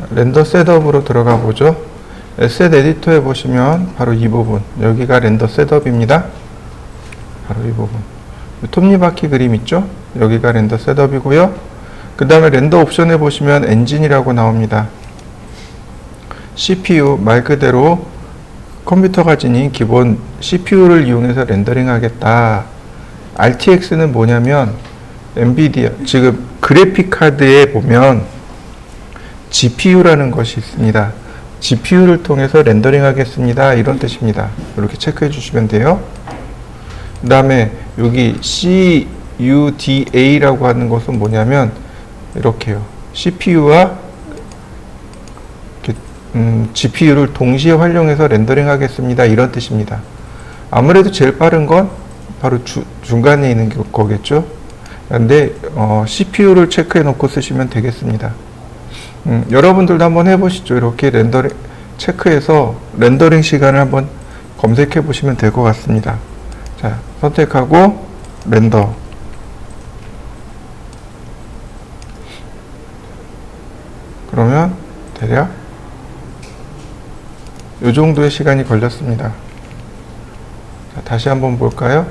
렌더 셋업으로 들어가 보죠. 에셋 에디터에 보시면 바로 이 부분, 여기가 렌더 셋업입니다. 바로 이 부분. 톱니바퀴 그림 있죠? 여기가 렌더 셋업이고요. 그 다음에 렌더 옵션에 보시면 엔진이라고 나옵니다. CPU, 말 그대로 컴퓨터가 지닌 기본 CPU를 이용해서 렌더링 하겠다. RTX는 뭐냐면 엔비디아, 지금 그래픽 카드에 보면 GPU라는 것이 있습니다. GPU를 통해서 렌더링 하겠습니다. 이런 뜻입니다. 이렇게 체크해 주시면 돼요. 그 다음에 여기 CUDA라고 하는 것은 뭐냐면 이렇게요. CPU와 GPU를 동시에 활용해서 렌더링 하겠습니다. 이런 뜻입니다. 아무래도 제일 빠른 건 바로 중간에 있는 거겠죠. 근데 CPU를 체크해 놓고 쓰시면 되겠습니다. 여러분들도 한번 해보시죠. 이렇게 렌더링 체크해서 렌더링 시간을 한번 검색해 보시면 될 것 같습니다. 자, 선택하고 렌더. 그러면 대략 이 정도의 시간이 걸렸습니다. 자, 다시 한번 볼까요?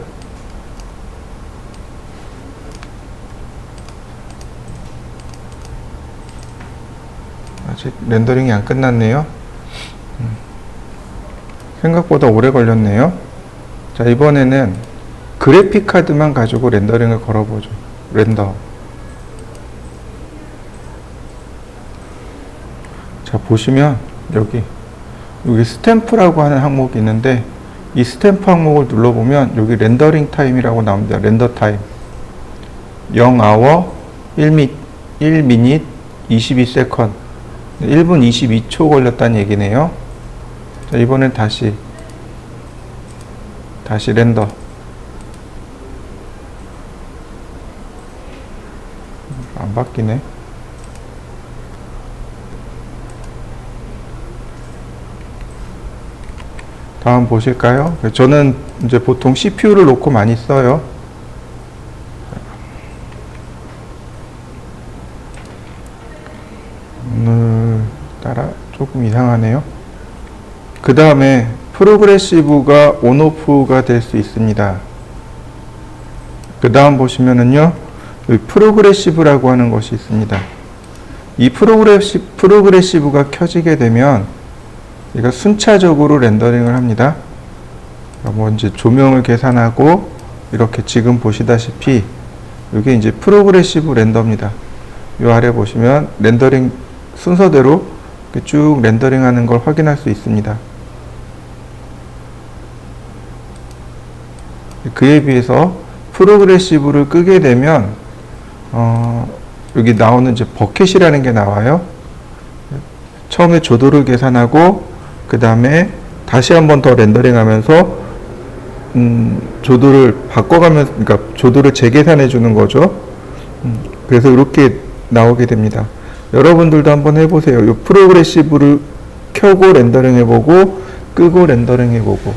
아직 렌더링이 안 끝났네요. 생각보다 오래 걸렸네요. 자, 이번에는 그래픽 카드만 가지고 렌더링을 걸어보죠. 렌더. 자, 보시면 여기 스탬프라고 하는 항목이 있는데 이 스탬프 항목을 눌러보면 여기 렌더링 타임이라고 나옵니다. 렌더 타임 0hour 1minute 22세컨드 1분 22초 걸렸다는 얘기네요. 자, 이번엔 다시 렌더. 안 바뀌네. 다음 보실까요? 저는 이제 보통 CPU를 놓고 많이 써요. 따라 조금 이상하네요. 그 다음에 프로그레시브가 온오프가 될 수 있습니다. 그 다음 보시면은요, 프로그레시브라고 하는 것이 있습니다. 이 프로그레시브가 켜지게 되면 얘가 순차적으로 렌더링을 합니다. 먼저 조명을 계산하고 이렇게 지금 보시다시피 이게 이제 프로그레시브 렌더입니다. 이 아래 보시면 렌더링 순서대로 쭉 렌더링 하는 걸 확인할 수 있습니다. 그에 비해서 프로그레시브를 끄게 되면 여기 나오는 이제 버켓이라는 게 나와요. 처음에 조도를 계산하고 그 다음에 다시 한 번 더 렌더링 하면서 조도를 바꿔가면서, 그러니까 조도를 재계산해 주는 거죠. 그래서 이렇게 나오게 됩니다. 여러분들도 한번 해보세요. 이 프로그레시브를 켜고 렌더링 해보고 끄고 렌더링 해보고.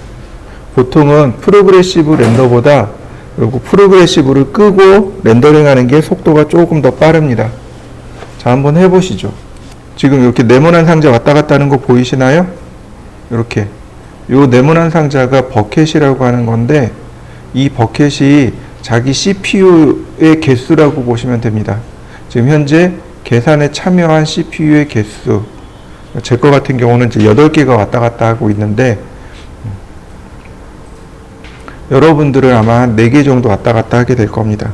보통은 프로그레시브 렌더보다 그리고 프로그레시브를 끄고 렌더링 하는 게 속도가 조금 더 빠릅니다. 자, 한번 해보시죠. 지금 이렇게 네모난 상자 왔다 갔다 하는 거 보이시나요? 이렇게. 요 네모난 상자가 버켓이라고 하는 건데 이 버켓이 자기 CPU의 개수라고 보시면 됩니다. 지금 현재 계산에 참여한 CPU의 개수. 제 거 같은 경우는 이제 8개가 왔다 갔다 하고 있는데 여러분들은 아마 한 4개 정도 왔다 갔다 하게 될 겁니다.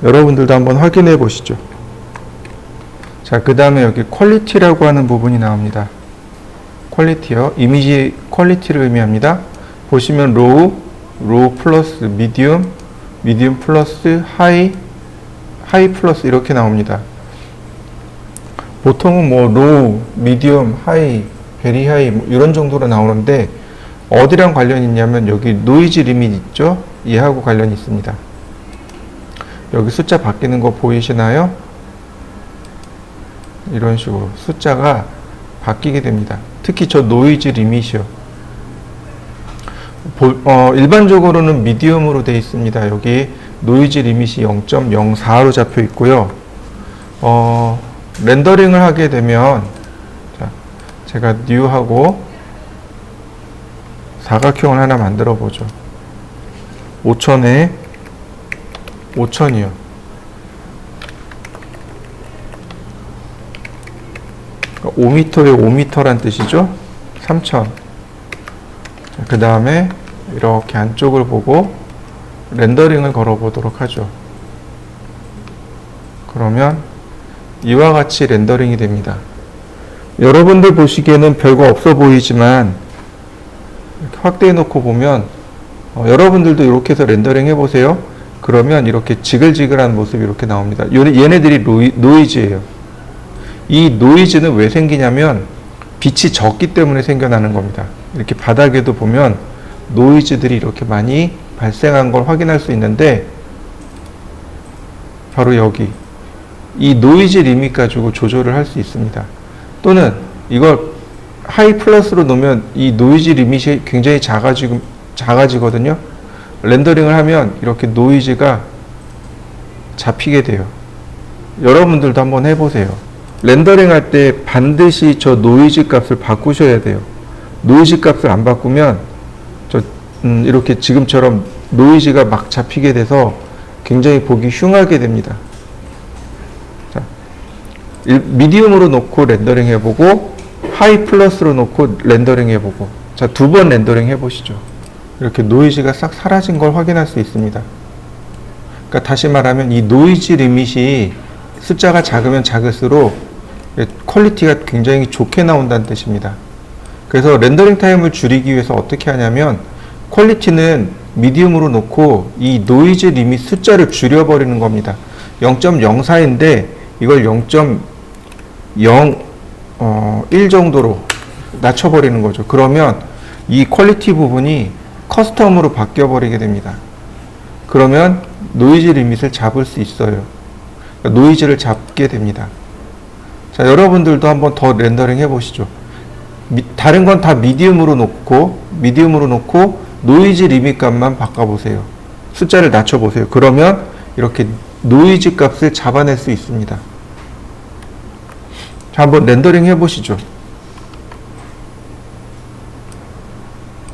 여러분들도 한번 확인해 보시죠. 자, 그 다음에 여기 퀄리티라고 하는 부분이 나옵니다. 퀄리티요. 이미지 퀄리티를 의미합니다. 보시면 로우 플러스 미디움 플러스 하이 플러스 이렇게 나옵니다. 보통은 뭐 로우, 미디움, 하이, 베리 하이 뭐 이런 정도로 나오는데 어디랑 관련이 있냐면 여기 노이즈 리밋 있죠? 얘하고 관련이 있습니다. 여기 숫자 바뀌는 거 보이시나요? 이런 식으로 숫자가 바뀌게 됩니다. 특히 저 노이즈 리밋이요. 일반적으로는 미디움으로 되어 있습니다. 여기 노이즈 리밋이 0.04로 잡혀 있고요. 렌더링을 하게 되면 제가 뉴하고 사각형을 하나 만들어 보죠. 5,000에 5,000이요. 5m에 5m란 뜻이죠. 3,000. 그 다음에 이렇게 안쪽을 보고 렌더링을 걸어 보도록 하죠. 그러면 이와 같이 렌더링이 됩니다. 여러분들 보시기에는 별거 없어 보이지만 이렇게 확대해 놓고 보면 여러분들도 이렇게 해서 렌더링 해보세요. 그러면 이렇게 지글지글한 모습이 이렇게 나옵니다. 얘네들이 노이즈예요. 이 노이즈는 왜 생기냐면 빛이 적기 때문에 생겨나는 겁니다. 이렇게 바닥에도 보면 노이즈들이 이렇게 많이 발생한 걸 확인할 수 있는데 바로 여기 이 노이즈 리밋 가지고 조절을 할 수 있습니다. 또는 이걸 하이 플러스로 놓으면 이 노이즈 리밋이 굉장히 작아지거든요. 렌더링을 하면 이렇게 노이즈가 잡히게 돼요. 여러분들도 한번 해보세요. 렌더링 할 때 반드시 저 노이즈 값을 바꾸셔야 돼요. 노이즈 값을 안 바꾸면 이렇게 지금처럼 노이즈가 막 잡히게 돼서 굉장히 보기 흉하게 됩니다. 자, 미디움으로 놓고 렌더링 해보고 하이 플러스로 놓고 렌더링 해보고 자, 2번 렌더링 해보시죠. 이렇게 노이즈가 싹 사라진 걸 확인할 수 있습니다. 그러니까 다시 말하면 이 노이즈 리밋이 숫자가 작으면 작을수록 퀄리티가 굉장히 좋게 나온다는 뜻입니다. 그래서 렌더링 타임을 줄이기 위해서 어떻게 하냐면 퀄리티는 미디움으로 놓고 이 노이즈 리밋 숫자를 줄여버리는 겁니다. 0.04인데 이걸 0.01 정도로 낮춰버리는 거죠. 그러면 이 퀄리티 부분이 커스텀으로 바뀌어버리게 됩니다. 그러면 노이즈 리밋을 잡을 수 있어요. 그러니까 노이즈를 잡게 됩니다. 자, 여러분들도 한번 더 렌더링 해보시죠. 다른 건 다 미디움으로 놓고 노이즈 리밋 값만 바꿔보세요. 숫자를 낮춰보세요. 그러면 이렇게 노이즈 값을 잡아낼 수 있습니다. 자, 한번 렌더링 해보시죠.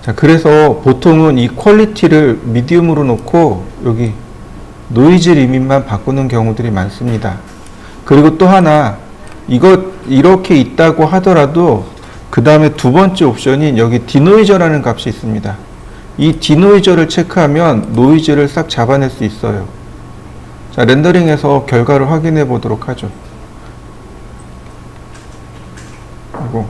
자, 그래서 보통은 이 퀄리티를 미디움으로 놓고 여기 노이즈 리밋만 바꾸는 경우들이 많습니다. 그리고 또 하나, 이거 이렇게 있다고 하더라도 그 다음에 두 번째 옵션인 여기 디노이저라는 값이 있습니다. 이 디노이저를 체크하면 노이즈를 싹 잡아낼 수 있어요. 자, 렌더링해서 결과를 확인해 보도록 하죠. 그리고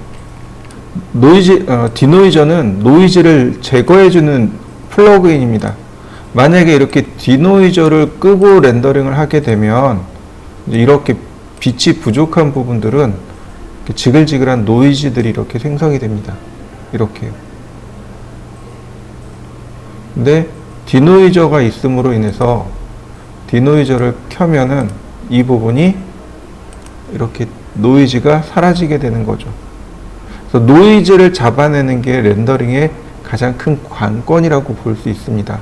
디노이저는 노이즈를 제거해주는 플러그인입니다. 만약에 이렇게 디노이저를 끄고 렌더링을 하게 되면 이렇게 빛이 부족한 부분들은 지글지글한 노이즈들이 이렇게 생성이 됩니다. 이렇게요. 근데 디노이저가 있음으로 인해서 디노이저를 켜면은 이 부분이 이렇게 노이즈가 사라지게 되는 거죠. 그래서 노이즈를 잡아내는 게 렌더링의 가장 큰 관건이라고 볼 수 있습니다.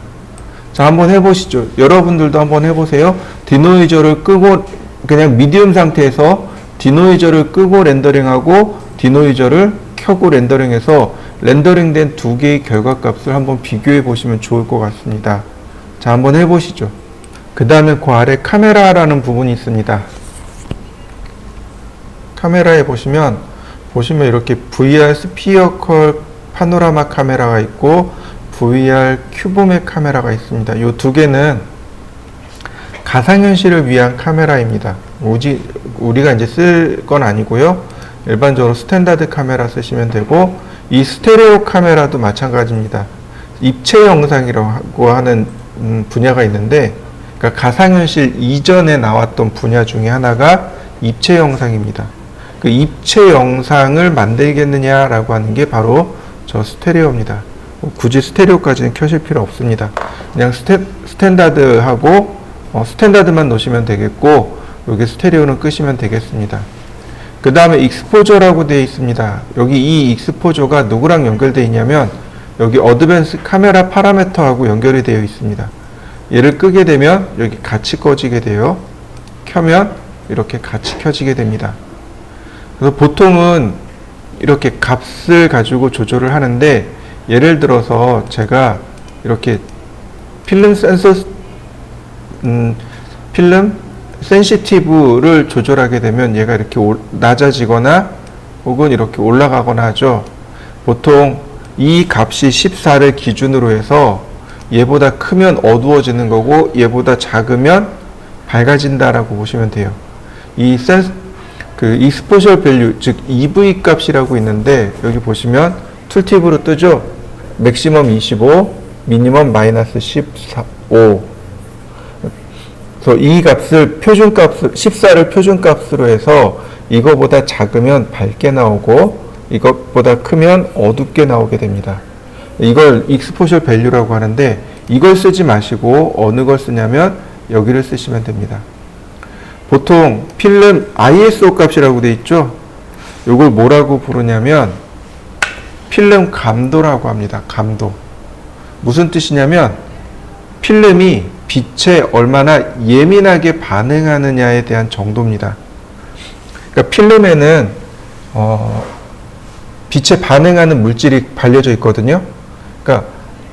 자, 한번 해보시죠. 여러분들도 한번 해보세요. 디노이저를 끄고 그냥 미디움 상태에서 디노이저를 끄고 렌더링하고 디노이저를 켜고 렌더링해서 렌더링된 두 개의 결과값을 한번 비교해 보시면 좋을 것 같습니다. 자, 한번 해보시죠. 그 다음에 그 아래 카메라라는 부분이 있습니다. 카메라에 보시면 이렇게 VR 스피어컬 파노라마 카메라가 있고 VR 큐브맥 카메라가 있습니다. 이 두 개는 가상현실을 위한 카메라입니다. 우리가 이제 쓸 건 아니고요. 일반적으로 스탠다드 카메라 쓰시면 되고, 이 스테레오 카메라도 마찬가지입니다. 입체 영상이라고 하는 분야가 있는데, 그러니까 가상현실 이전에 나왔던 분야 중에 하나가 입체 영상입니다. 그 입체 영상을 만들겠느냐라고 하는 게 바로 저 스테레오입니다. 굳이 스테레오까지는 켜실 필요 없습니다. 그냥 스탠다드하고 스탠다드만 놓으시면 되겠고, 여기 스테레오는 끄시면 되겠습니다. 그 다음에 익스포저라고 되어 있습니다. 여기 이 익스포저가 누구랑 연결되어 있냐면 여기 어드밴스 카메라 파라미터하고 연결이 되어 있습니다. 얘를 끄게 되면 여기 같이 꺼지게 돼요. 켜면 이렇게 같이 켜지게 됩니다. 그래서 보통은 이렇게 값을 가지고 조절을 하는데, 예를 들어서 제가 이렇게 필름 센시티브를 조절하게 되면 얘가 이렇게 낮아지거나 혹은 이렇게 올라가거나 하죠. 보통 이 값이 14를 기준으로 해서 얘보다 크면 어두워지는 거고 얘보다 작으면 밝아진다라고 보시면 돼요. 이 exposure value, 즉 EV 값이라고 있는데, 여기 보시면 툴팁으로 뜨죠. 맥시멈 25, 미니멈 마이너스 15. 그래서 이 값을 표준값을 14를 표준값으로 해서 이거보다 작으면 밝게 나오고 이것보다 크면 어둡게 나오게 됩니다. 이걸 exposure value라고 하는데, 이걸 쓰지 마시고 어느 걸 쓰냐면 여기를 쓰시면 됩니다. 보통 필름 ISO 값이라고 되어 있죠. 이걸 뭐라고 부르냐면 필름 감도라고 합니다. 감도. 무슨 뜻이냐면 필름이 빛에 얼마나 예민하게 반응하느냐에 대한 정도입니다. 그러니까 필름에는 빛에 반응하는 물질이 발려져 있거든요. 그러니까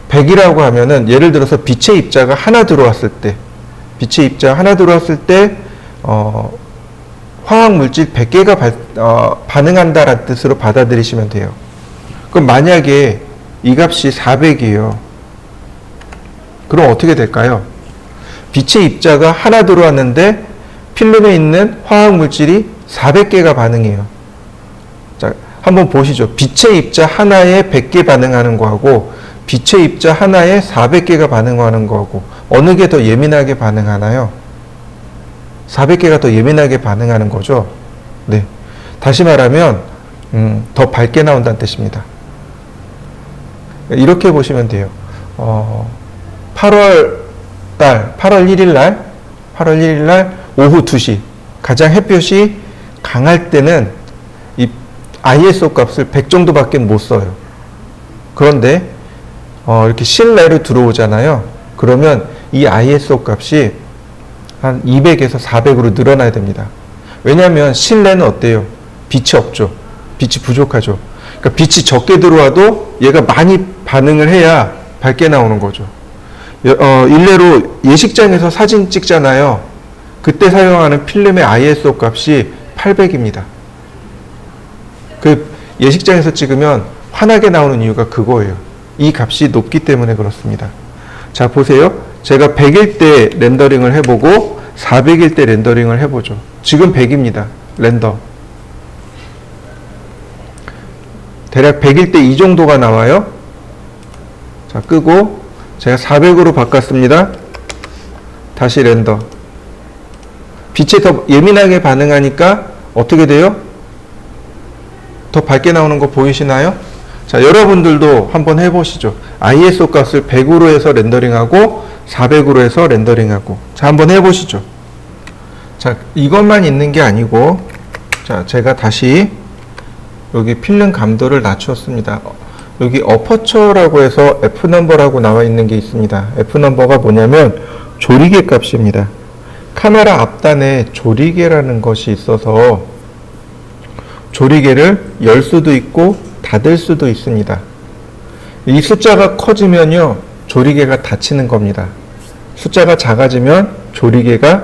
100이라고 하면은, 예를 들어서 빛의 입자가 하나 들어왔을 때, 화학 물질 100개가 반응한다라는 뜻으로 받아들이시면 돼요. 그럼 만약에 이 값이 400이에요. 그럼 어떻게 될까요? 빛의 입자가 하나 들어왔는데 필름에 있는 화학 물질이 400개가 반응해요. 자, 한번 보시죠. 빛의 입자 하나에 100개 반응하는 거하고 빛의 입자 하나에 400개가 반응하는 거하고 어느 게 더 예민하게 반응하나요? 400개가 더 예민하게 반응하는 거죠. 네. 다시 말하면 더 밝게 나온다는 뜻입니다. 이렇게 보시면 돼요. 8월 1일 날 오후 2시 가장 햇볕이 강할 때는 이 ISO 값을 100 정도밖에 못 써요. 그런데 이렇게 실내로 들어오잖아요. 그러면 이 ISO 값이 한 200에서 400으로 늘어나야 됩니다. 왜냐하면 실내는 어때요? 빛이 없죠. 빛이 부족하죠. 그러니까 빛이 적게 들어와도 얘가 많이 반응을 해야 밝게 나오는 거죠. 일례로 예식장에서 사진 찍잖아요. 그때 사용하는 필름의 ISO 값이 800입니다. 그 예식장에서 찍으면 환하게 나오는 이유가 그거예요. 이 값이 높기 때문에 그렇습니다. 자, 보세요. 제가 100일 때 렌더링을 해보고 400일 때 렌더링을 해보죠. 지금 100입니다. 렌더. 대략 100일 때 이 정도가 나와요. 자, 끄고 제가 400으로 바꿨습니다. 다시 렌더. 빛에 더 예민하게 반응하니까 어떻게 돼요? 더 밝게 나오는 거 보이시나요? 자, 여러분들도 한번 해보시죠. ISO 값을 100으로 해서 렌더링하고 400으로 해서 렌더링하고. 자, 한번 해보시죠. 자, 이것만 있는 게 아니고, 자, 제가 다시 여기 필름 감도를 낮췄습니다. 여기 어퍼처라고 해서 F넘버라고 나와 있는 게 있습니다. F넘버가 뭐냐면 조리개 값입니다. 카메라 앞단에 조리개라는 것이 있어서 조리개를 열 수도 있고 닫을 수도 있습니다. 이 숫자가 커지면요, 조리개가 닫히는 겁니다. 숫자가 작아지면 조리개가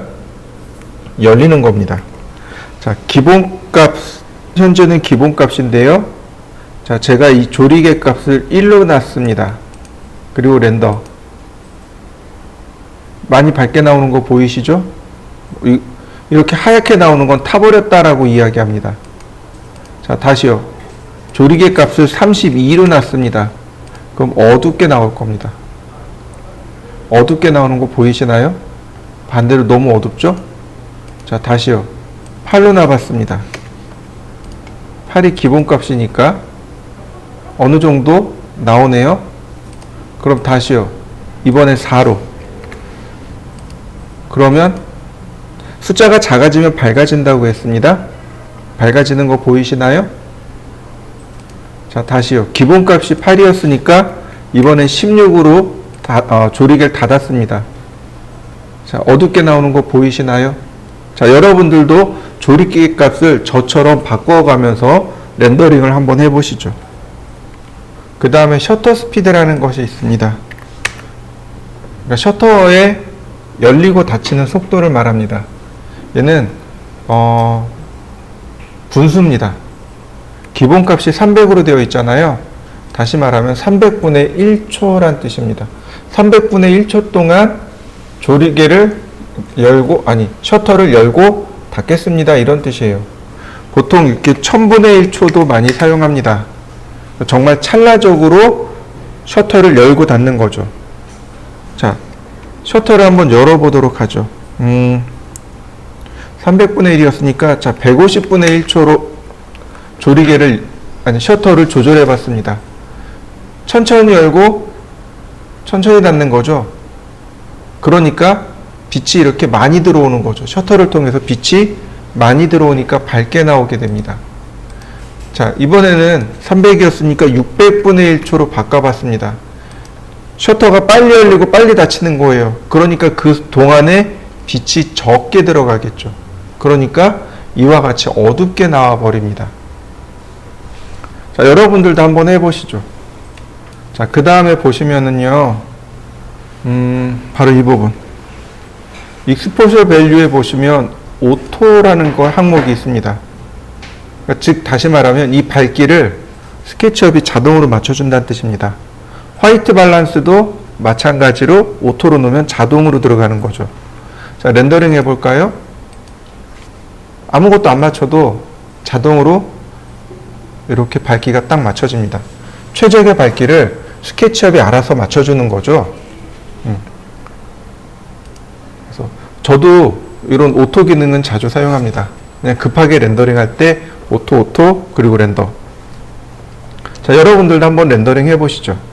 열리는 겁니다. 자, 기본값, 현재는 기본값인데요. 자, 제가 이 조리개 값을 1로 놨습니다. 그리고 렌더. 많이 밝게 나오는 거 보이시죠? 이렇게 하얗게 나오는 건 타버렸다라고 이야기합니다. 자, 다시요. 조리개 값을 32로 놨습니다. 그럼 어둡게 나올 겁니다. 어둡게 나오는 거 보이시나요? 반대로 너무 어둡죠? 자, 다시요. 8로 놔봤습니다. 8이 기본값이니까 어느 정도 나오네요. 그럼 다시요. 이번에 4로. 그러면 숫자가 작아지면 밝아진다고 했습니다. 밝아지는 거 보이시나요? 자, 다시요. 기본값이 8이었으니까 이번엔 16으로 조리개를 닫았습니다. 자, 어둡게 나오는 거 보이시나요? 자, 여러분들도 조리개 값을 저처럼 바꿔가면서 렌더링을 한번 해보시죠. 그 다음에 셔터 스피드라는 것이 있습니다. 그러니까 셔터의 열리고 닫히는 속도를 말합니다. 얘는 분수입니다. 기본값이 300으로 되어 있잖아요. 다시 말하면 300분의 1초란 뜻입니다. 300분의 1초 동안 셔터를 열고 닫겠습니다. 이런 뜻이에요. 보통 이렇게 1000분의 1초도 많이 사용합니다. 정말 찰나적으로 셔터를 열고 닫는 거죠. 자, 셔터를 한번 열어보도록 하죠. 300분의 1이었으니까, 자, 150분의 1초로 셔터를 조절해 봤습니다. 천천히 열고, 천천히 닫는 거죠. 그러니까 빛이 이렇게 많이 들어오는 거죠. 셔터를 통해서 빛이 많이 들어오니까 밝게 나오게 됩니다. 자, 이번에는 300이었으니까 600분의 1초로 바꿔봤습니다. 셔터가 빨리 열리고 빨리 닫히는 거예요. 그러니까 그 동안에 빛이 적게 들어가겠죠. 그러니까 이와 같이 어둡게 나와 버립니다. 자, 여러분들도 한번 해보시죠. 자, 그 다음에 보시면은요, 바로 이 부분. 익스포저 밸류에 보시면 오토라는 항목이 있습니다. 그러니까 즉, 다시 말하면 이 밝기를 스케치업이 자동으로 맞춰준다는 뜻입니다. 화이트 밸런스도 마찬가지로 오토로 놓으면 자동으로 들어가는 거죠. 자, 렌더링 해볼까요? 아무것도 안 맞춰도 자동으로 이렇게 밝기가 딱 맞춰집니다. 최적의 밝기를 스케치업이 알아서 맞춰주는 거죠. 그래서 저도 이런 오토 기능은 자주 사용합니다. 그냥 급하게 렌더링 할 때 오토 그리고 렌더. 자, 여러분들도 한번 렌더링 해보시죠.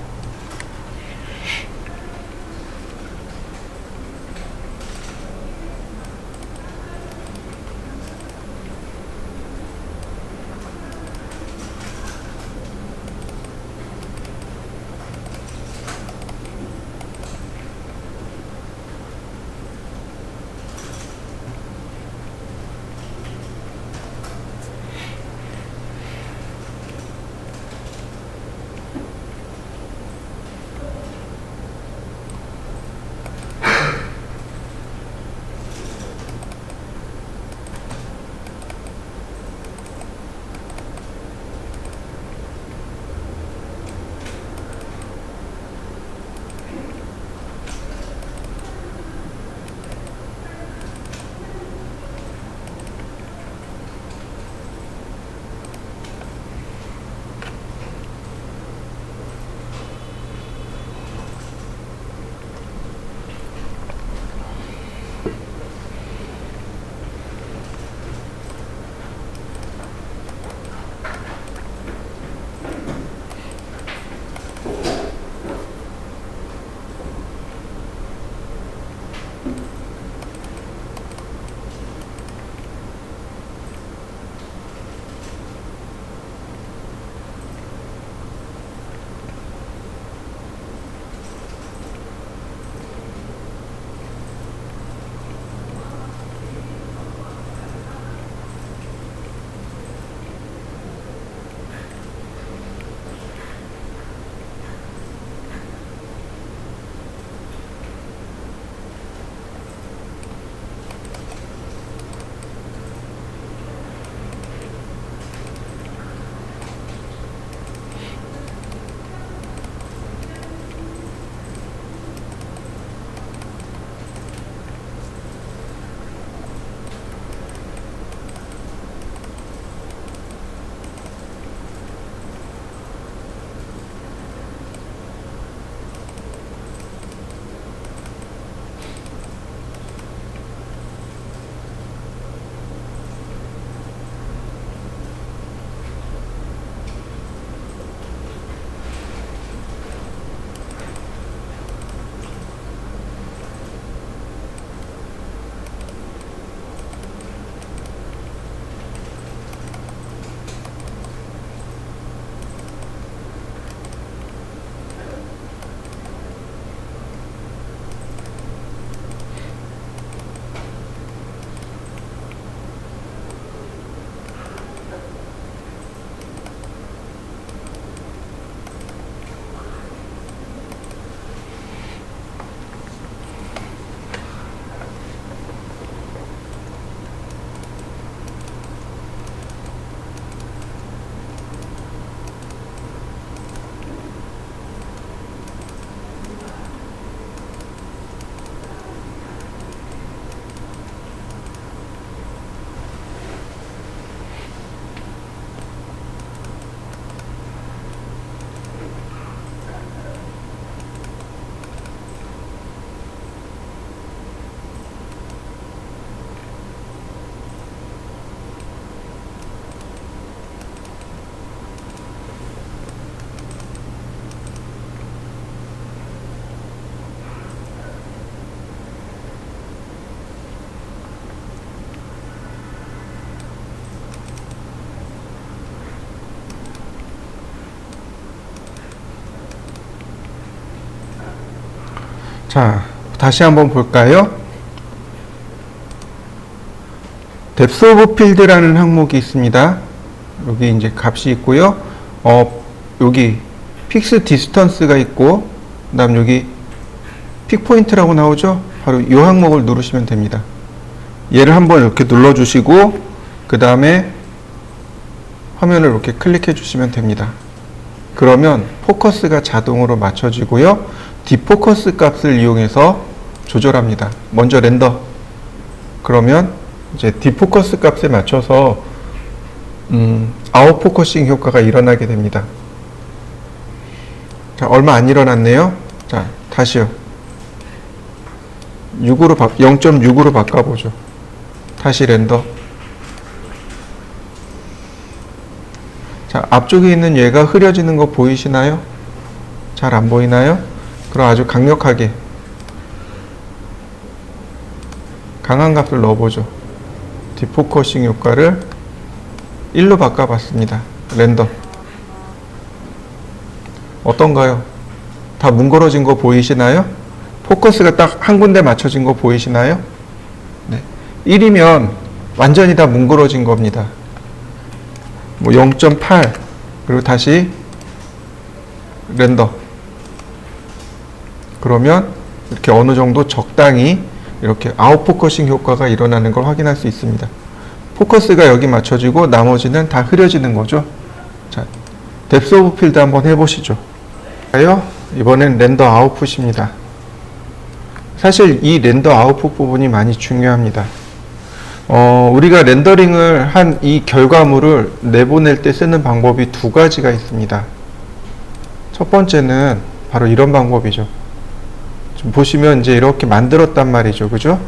자, 다시 한번 볼까요? depth of field라는 항목이 있습니다. 여기 이제 값이 있고요. 여기 fix distance가 있고, 그 다음 여기 픽 포인트라고 나오죠? 바로 이 항목을 누르시면 됩니다. 얘를 한번 이렇게 눌러주시고, 그 다음에 화면을 이렇게 클릭해 주시면 됩니다. 그러면 포커스가 자동으로 맞춰지고요. 디포커스 값을 이용해서 조절합니다. 먼저 렌더. 그러면 이제 디포커스 값에 맞춰서 아웃포커싱 효과가 일어나게 됩니다. 자, 얼마 안 일어났네요. 자, 다시요. 0.6으로 바꿔보죠. 다시 렌더. 자, 앞쪽에 있는 얘가 흐려지는 거 보이시나요? 잘 안 보이나요? 그럼 아주 강력하게 강한 값을 넣어보죠. 디포커싱 효과를 1로 바꿔봤습니다. 렌더. 어떤가요? 다 뭉그러진 거 보이시나요? 포커스가 딱 한 군데 맞춰진 거 보이시나요? 네. 1이면 완전히 다 뭉그러진 겁니다. 뭐 0.8 그리고 다시 렌더. 그러면 이렇게 어느 정도 적당히 이렇게 아웃포커싱 효과가 일어나는 걸 확인할 수 있습니다. 포커스가 여기 맞춰지고 나머지는 다 흐려지는 거죠. 자, depth of field 한번 해보시죠. 이번엔 렌더 아웃풋입니다. 사실 이 렌더 아웃풋 부분이 많이 중요합니다. 우리가 렌더링을 한 이 결과물을 내보낼 때 쓰는 방법이 두 가지가 있습니다. 첫 번째는 바로 이런 방법이죠. 지금 보시면 이제 이렇게 만들었단 말이죠. 그죠?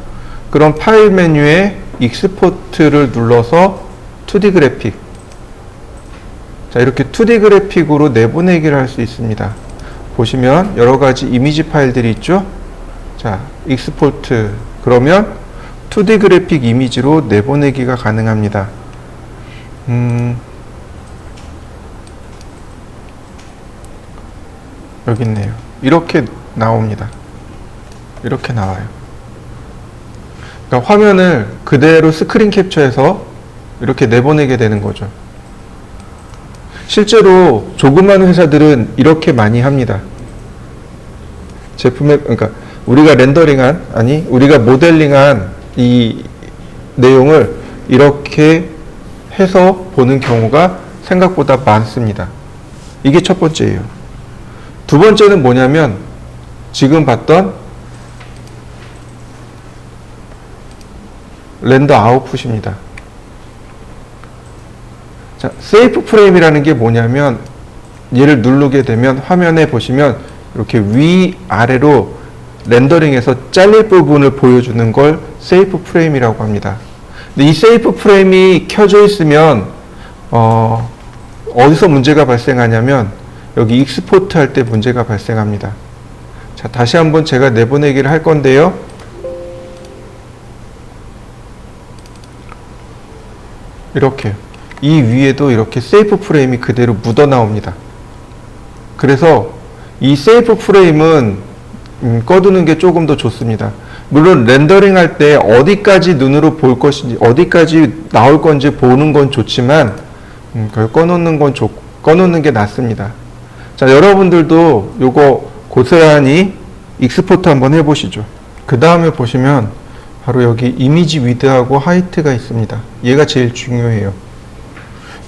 그럼 파일 메뉴에 익스포트를 눌러서 2D 그래픽. 자, 이렇게 2D 그래픽으로 내보내기를 할 수 있습니다. 보시면 여러 가지 이미지 파일들이 있죠? 자, 익스포트. 그러면 2D 그래픽 이미지로 내보내기가 가능합니다. 여기 있네요. 이렇게 나옵니다. 이렇게 나와요. 그러니까 화면을 그대로 스크린 캡처해서 이렇게 내보내게 되는 거죠. 실제로 조그만 회사들은 이렇게 많이 합니다. 그러니까 우리가 우리가 모델링한 이 내용을 이렇게 해서 보는 경우가 생각보다 많습니다. 이게 첫 번째예요. 두 번째는 뭐냐면 지금 봤던 렌더 아웃풋입니다. 자, 세이프 프레임이라는 게 뭐냐면 얘를 누르게 되면 화면에 보시면 이렇게 위아래로 렌더링에서 잘릴 부분을 보여주는 걸 세이프 프레임이라고 합니다. 근데 이 세이프 프레임이 켜져 있으면 어디서 문제가 발생하냐면 여기 익스포트 할 때 문제가 발생합니다. 자, 다시 한번 제가 내보내기를 할 건데요. 이렇게 이 위에도 이렇게 세이프 프레임이 그대로 묻어 나옵니다. 그래서 이 세이프 프레임은 꺼두는 게 조금 더 좋습니다. 물론 렌더링 할 때 어디까지 눈으로 볼 것인지 어디까지 나올 건지 보는 건 좋지만 그걸 꺼놓는 게 낫습니다. 자, 여러분들도 요거 고스란히 익스포트 한번 해보시죠. 그 다음에 보시면 바로 여기 이미지 위드하고 하이트가 있습니다. 얘가 제일 중요해요.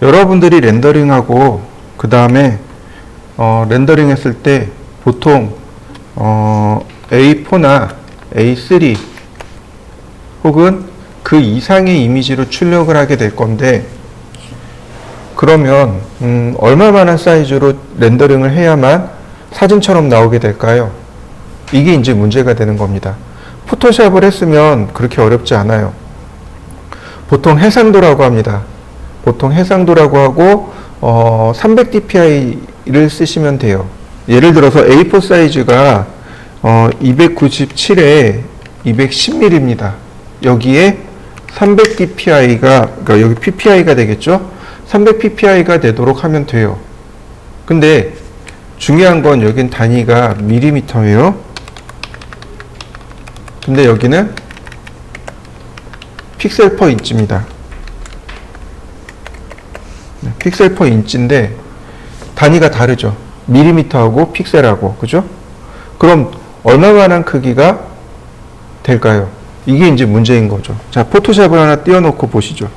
여러분들이 렌더링하고 그 다음에 렌더링 했을 때 보통 A4나 A3 혹은 그 이상의 이미지로 출력을 하게 될 건데, 그러면 얼마만한 사이즈로 렌더링을 해야만 사진처럼 나오게 될까요? 이게 이제 문제가 되는 겁니다. 포토샵을 했으면 그렇게 어렵지 않아요. 보통 해상도라고 합니다. 보통 해상도라고 하고 300dpi를 쓰시면 돼요. 예를 들어서 A4 사이즈가 297에 210mm입니다. 여기에 300dpi가, 그러니까 여기 ppi가 되겠죠? 300ppI가 되도록 하면 돼요. 근데 중요한 건 여긴 단위가 밀리미터예요. 근데 여기는 픽셀 퍼 인치입니다. 픽셀 퍼 인치인데 단위가 다르죠. 밀리미터하고 픽셀하고, 그죠? 그럼 얼마만한 크기가 될까요? 이게 이제 문제인 거죠. 자, 포토샵을 하나 띄워놓고 보시죠.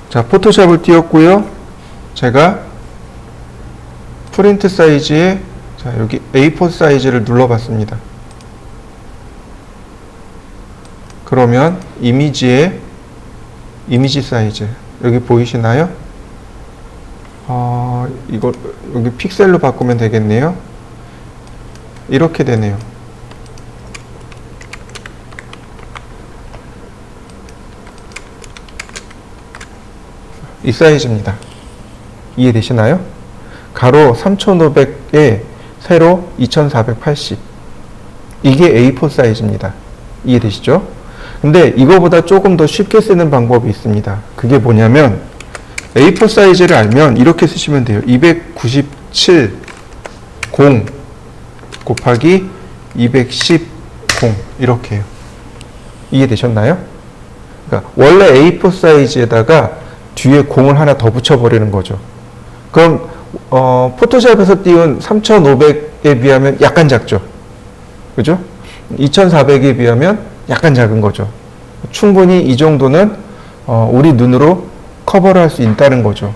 자, 포토샵을 띄웠고요. 제가 프린트 사이즈에, 자, 여기 A4 사이즈를 눌러봤습니다. 그러면 이미지에 이미지 사이즈 여기 보이시나요? 이거 여기 픽셀로 바꾸면 되겠네요. 이렇게 되네요. 이 사이즈입니다. 이해되시나요? 가로 3500에 세로 2480. 이게 A4 사이즈입니다. 이해되시죠? 근데 이거보다 조금 더 쉽게 쓰는 방법이 있습니다. 그게 뭐냐면 A4 사이즈를 알면 이렇게 쓰시면 돼요. 297 0 곱하기 210 0 이렇게 해요. 이해되셨나요? 그러니까 원래 A4 사이즈에다가 뒤에 0을 하나 더 붙여버리는 거죠. 그럼 포토샵에서 띄운 3500에 비하면 약간 작죠. 그죠? 2400에 비하면 약간 작은 거죠. 충분히 이 정도는 우리 눈으로 커버를 할 수 있다는 거죠.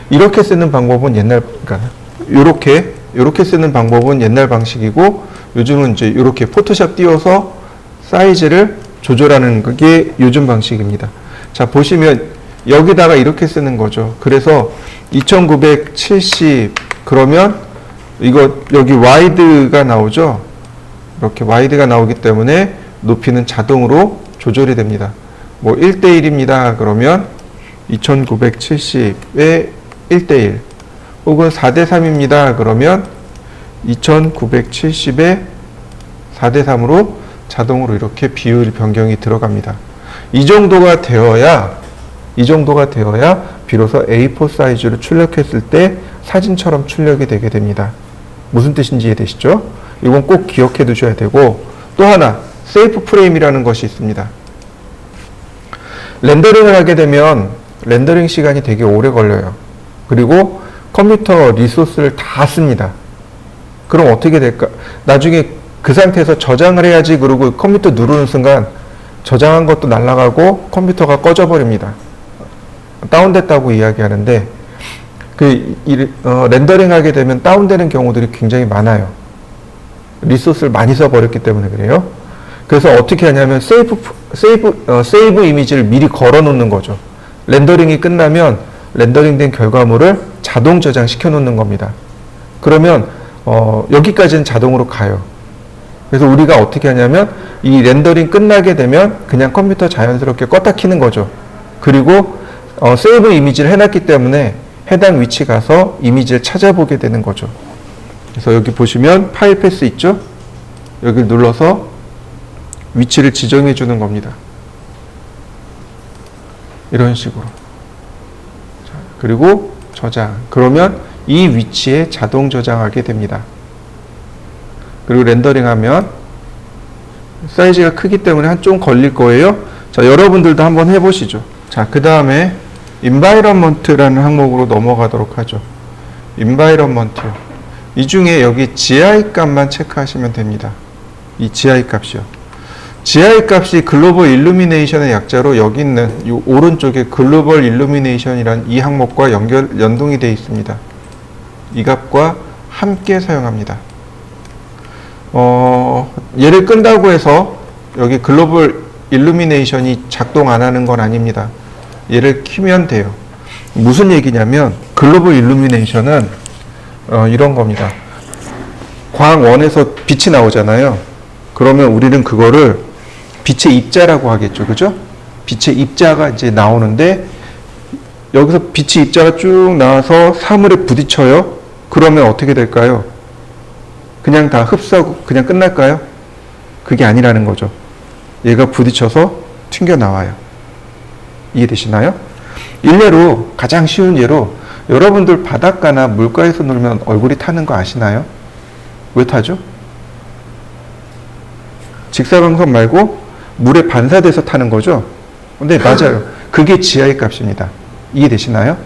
이렇게 쓰는 방법은 옛날, 그러니까 요렇게 쓰는 방법은 옛날 방식이고, 요즘은 이제 이렇게 포토샵 띄워서 사이즈를 조절하는 게 요즘 방식입니다. 자, 보시면 여기다가 이렇게 쓰는 거죠. 그래서 2970 그러면 이거 여기 와이드가 나오죠. 이렇게 와이드가 나오기 때문에 높이는 자동으로 조절이 됩니다. 뭐 1대1입니다. 그러면 2970에 1대1 혹은 4대3입니다. 그러면 2970에 4대3으로 자동으로 이렇게 비율 변경이 들어갑니다. 이 정도가 되어야 비로소 A4 사이즈로 출력했을 때 사진처럼 출력이 되게 됩니다. 무슨 뜻인지 이해되시죠? 이건 꼭 기억해 두셔야 되고, 또 하나 세이프 프레임이라는 것이 있습니다. 렌더링을 하게 되면 렌더링 시간이 되게 오래 걸려요. 그리고 컴퓨터 리소스를 다 씁니다. 그럼 어떻게 될까? 나중에 그 상태에서 저장을 해야지 그러고 컴퓨터 누르는 순간 저장한 것도 날아가고 컴퓨터가 꺼져버립니다. 다운됐다고 이야기하는데 렌더링 하게 되면 다운되는 경우들이 굉장히 많아요. 리소스를 많이 써버렸기 때문에 그래요. 그래서 어떻게 하냐면 세이브 이미지를 미리 걸어 놓는 거죠. 렌더링이 끝나면 렌더링된 결과물을 자동 저장시켜 놓는 겁니다. 그러면 여기까지는 자동으로 가요. 그래서 우리가 어떻게 하냐면 이 렌더링 끝나게 되면 그냥 컴퓨터 자연스럽게 껐다 키는 거죠. 그리고 세이브 이미지를 해놨기 때문에 해당 위치 가서 이미지를 찾아보게 되는 거죠. 그래서 여기 보시면 파일 패스 있죠? 여기를 눌러서 위치를 지정해 주는 겁니다. 이런 식으로. 자, 그리고 저장. 그러면 이 위치에 자동 저장하게 됩니다. 그리고 렌더링하면 사이즈가 크기 때문에 좀 걸릴 거예요. 자, 여러분들도 한번 해보시죠. 자, 그 다음에 environment라는 항목으로 넘어가도록 하죠. environment요. 이 중에 여기 GI 값만 체크하시면 됩니다. 이 GI 값이요. GI 값이 글로벌 일루미네이션의 약자로 여기 있는 이 오른쪽에 글로벌 일루미네이션이란 이 항목과 연동이 되어 있습니다. 이 값과 함께 사용합니다. 얘를 끈다고 해서 여기 글로벌 일루미네이션이 작동 안 하는 건 아닙니다. 얘를 키면 돼요. 무슨 얘기냐면 글로벌 일루미네이션은 이런 겁니다. 광원에서 빛이 나오잖아요. 그러면 우리는 그거를 빛의 입자라고 하겠죠. 그죠? 빛의 입자가 이제 나오는데 여기서 빛의 입자가 쭉 나와서 사물에 부딪혀요. 그러면 어떻게 될까요? 그냥 다 흡수하고 그냥 끝날까요? 그게 아니라는 거죠. 얘가 부딪혀서 튕겨 나와요. 이해되시나요? 일례로 가장 쉬운 예로 여러분들 바닷가나 물가에서 놀면 얼굴이 타는 거 아시나요? 왜 타죠? 직사광선 말고 물에 반사돼서 타는 거죠? 근데 맞아요. 그게 지하의 값입니다. 이해되시나요?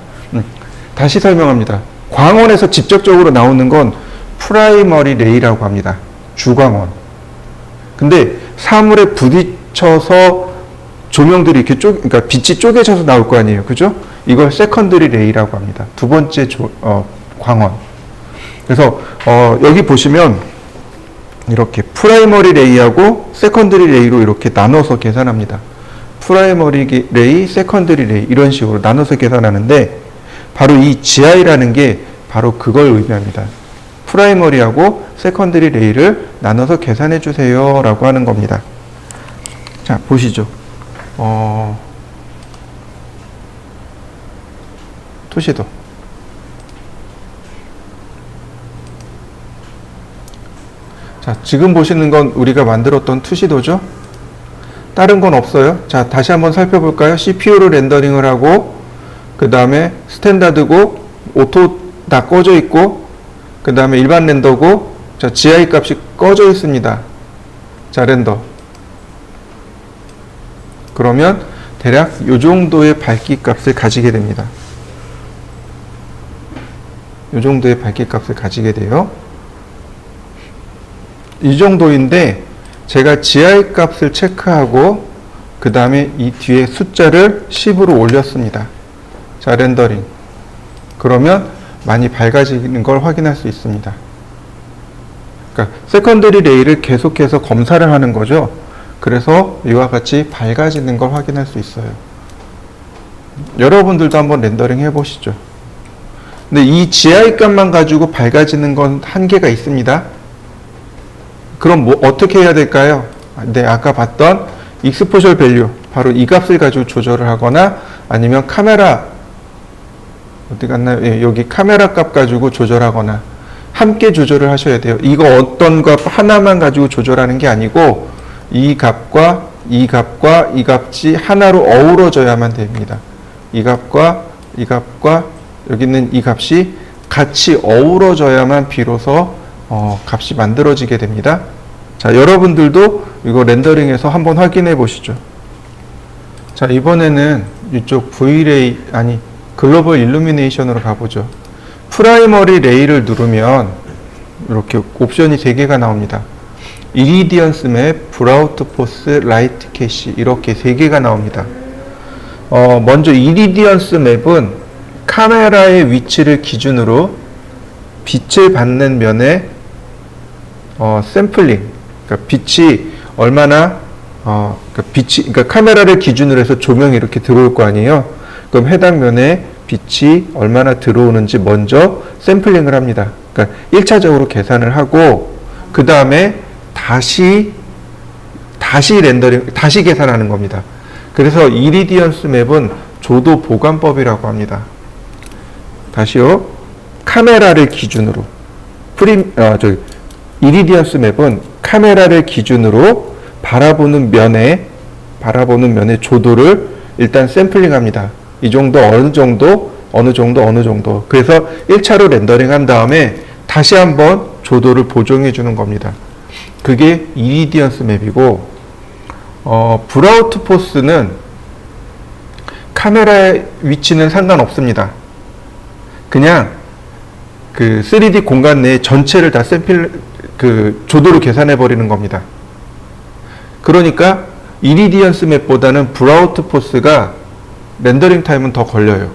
다시 설명합니다. 광원에서 직접적으로 나오는 건 프라이머리 레이라고 합니다. 주광원. 근데 사물에 부딪혀서 조명들이 이렇게 그러니까 빛이 쪼개져서 나올 거 아니에요. 그죠? 이걸 세컨더리 레이라고 합니다. 두 번째 광원. 그래서 여기 보시면 이렇게 프라이머리 레이하고 세컨더리 레이로 이렇게 나눠서 계산합니다. 프라이머리 레이, 세컨더리 레이 이런 식으로 나눠서 계산하는데 바로 이 GI라는 게 바로 그걸 의미합니다. 프라이머리하고 세컨더리 레이를 나눠서 계산해 주세요 라고 하는 겁니다. 자, 보시죠. 투시도. 자, 지금 보시는 건 우리가 만들었던 투시도죠. 다른 건 없어요. 자, 다시 한번 살펴볼까요? CPU로 렌더링을 하고 그 다음에 스탠다드고 오토 다 꺼져 있고 그 다음에 일반 렌더고 자, GI 값이 꺼져 있습니다. 자, 렌더. 그러면 대략 이 정도의 밝기 값을 가지게 됩니다. 이 정도의 밝기 값을 가지게 돼요. 이 정도인데 제가 GI 값을 체크하고 그 다음에 이 뒤에 숫자를 10으로 올렸습니다. 자, 렌더링. 그러면 많이 밝아지는 걸 확인할 수 있습니다. 그러니까 세컨더리 레이를 계속해서 검사를 하는 거죠. 그래서 이와 같이 밝아지는 걸 확인할 수 있어요. 여러분들도 한번 렌더링 해보시죠. 근데 이 GI 값만 가지고 밝아지는 건 한계가 있습니다. 그럼 뭐 어떻게 해야 될까요? 네, 아까 봤던 익스포셜 밸류, 바로 이 값을 가지고 조절을 하거나 아니면 카메라, 어디 갔나요? 예, 여기 카메라 값 가지고 조절하거나 함께 조절을 하셔야 돼요. 이거 어떤 값 하나만 가지고 조절하는 게 아니고 이 값과 이 값과 이 값이 하나로 어우러져야만 됩니다. 이 값과 이 값과 여기 있는 이 값이 같이 어우러져야만 비로소 값이 만들어지게 됩니다. 자, 여러분들도 이거 렌더링해서 한번 확인해 보시죠. 자, 이번에는 이쪽 V레이, 아니, 글로벌 일루미네이션으로 가보죠. 프라이머리 레이를 누르면 이렇게 옵션이 3개가 나옵니다. 이리디언스 맵, 브라우트 포스, 라이트 캐시 이렇게 3개가 나옵니다. 먼저 이리디언스 맵은 카메라의 위치를 기준으로 빛을 받는 면에 샘플링, 그러니까 빛이 얼마나 그러니까 카메라를 기준으로 해서 조명이 이렇게 들어올 거 아니에요. 그럼 해당 면에 빛이 얼마나 들어오는지 먼저 샘플링을 합니다. 그러니까 1차적으로 계산을 하고 그 다음에 다시 렌더링, 다시 계산하는 겁니다. 그래서 이리디언스 맵은 조도 보관법이라고 합니다. 다시요. 카메라를 기준으로 이리디언스 맵은 카메라를 기준으로 바라보는 면의 조도를 일단 샘플링 합니다. 이 정도, 어느 정도. 그래서 1차로 렌더링 한 다음에 다시 한번 조도를 보정해 주는 겁니다. 그게 이리디언스 맵이고, 브라우트 포스는 카메라의 위치는 상관없습니다. 그냥 그 3D 공간 내에 전체를 다 조도로 계산해 버리는 겁니다. 그러니까 이리디언스 맵보다는 브라우트 포스가 렌더링 타임은 더 걸려요.